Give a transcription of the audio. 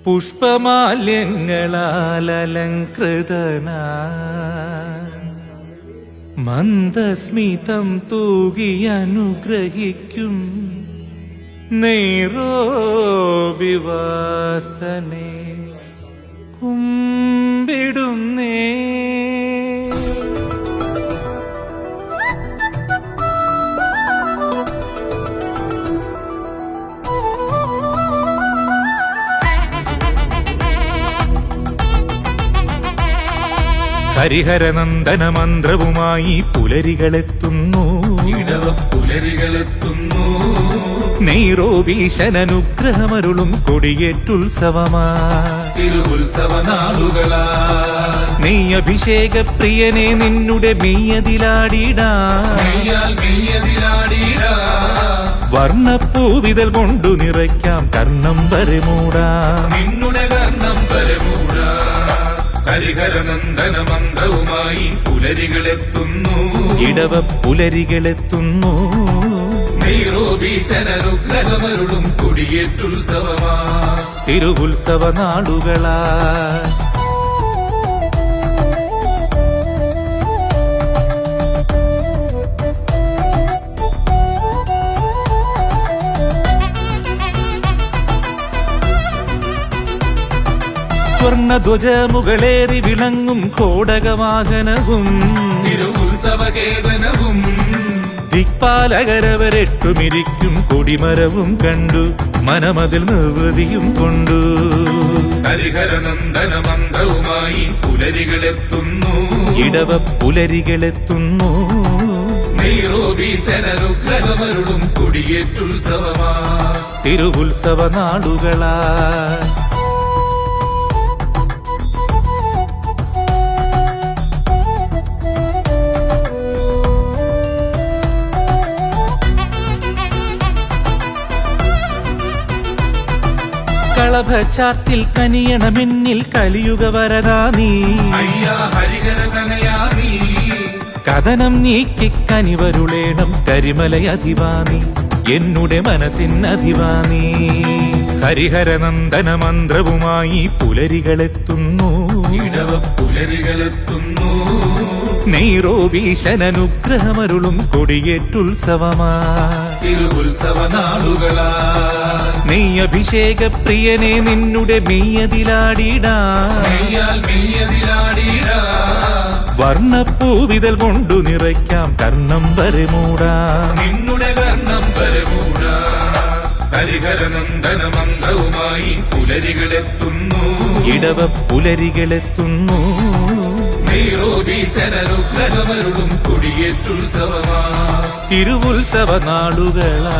പുഷ്പമാല്യങ്ങളാൽ അലങ്കൃതനാ മന്ദസ്മിതം തൂകി അനുഗ്രഹിക്കും നൈരോബിവാസനെ കുമ്പിടുന്നേ. ഹരിഹരനന്ദന മന്ത്രവുമായി പുലരികളെത്തുന്നു, പുലരികളെത്തുന്നു. നൈരോബീശനുഗ്രഹമരുളും കൊടിയേറ്റുത്സവമാ തിരുവുത്സവനാളുകളാ. നീ അഭിഷേക പ്രിയനെ നിന്നുടെ മെയ്യതിലാടിടാ, വർണ്ണപ്പൂവിതൽ കൊണ്ടു നിറയ്ക്കാം കർണം വരെ മൂടാം, നിന്നുടെ കർണം വരെ മൂടാം. ഹരിഹരനന്ദന മന്ത്രവുമായി പുലരികളെത്തുന്നു, ഇടവ പുലരികളെത്തുന്നു. നൈരോബീശനുഗ്രഹമരുളും കൊടിയേറ്റുത്സവമാ തിരുവുത്സവ നാളുകളാ. സ്വർണധ്വജമുകളേറി വിളങ്ങും ഘോടകവാഹനവും തിരുവുത്സവകേതനവും ദിക്പാലകരവരെട്ടുമിരിക്കും കൊടിമരവും കണ്ടു മനമതിൽ നിർവൃതിയും കൊണ്ടു. ഹരിഹരനന്ദന മന്ത്രവുമായി പുലരികളെത്തുന്നു, ഇടവ പുലരികളെത്തുന്നു. നൈരോബീശനുഗ്രഹമരുളും കൊടിയേറ്റുത്സവമാ തിരുവുത്സവ നാളുകളാ. കളഭച്ചാത്തിൽ കനിയണമെന്നിൽ കലിയുഗ വരദാ നീ, അയ്യാ ഹരിഹരതനയാ നീ. കഥനം നീക്കി കനിവരുളേണം കരിമലയധിവാനി, എന്നുടെ മനസ്സിനധിവാനി. ഹരിഹരനന്ദന മന്ത്രവുമായി പുലരികളെത്തുന്നു, ഇടവ പുലരികളെത്തുന്നു. നൈരോബീശനുഗ്രഹമരുളും കൊടിയേറ്റുത്സവമാ തിരുവുത്സവനാളുകളാ. നീ അഭിഷേക പ്രിയനെ നിന്നുടെ മെയ്യതിലാടിടാ, വർണ്ണപ്പൂവിതൽ കൊണ്ടു നിറയ്ക്കാം കർണം വരെ മൂടാം, നിന്നുടെ കർണം വരെ മൂടാം. ഹരിഹരനന്ദന മന്ത്രവുമായി പുലരികളെത്തുന്നു, ഇടവ പുലരികളെത്തുന്നു. നൈരോബീശനുഗ്രഹമരുളും കൊടിയേറ്റുത്സവമാ തിരുവുത്സവ നാളുകളാ.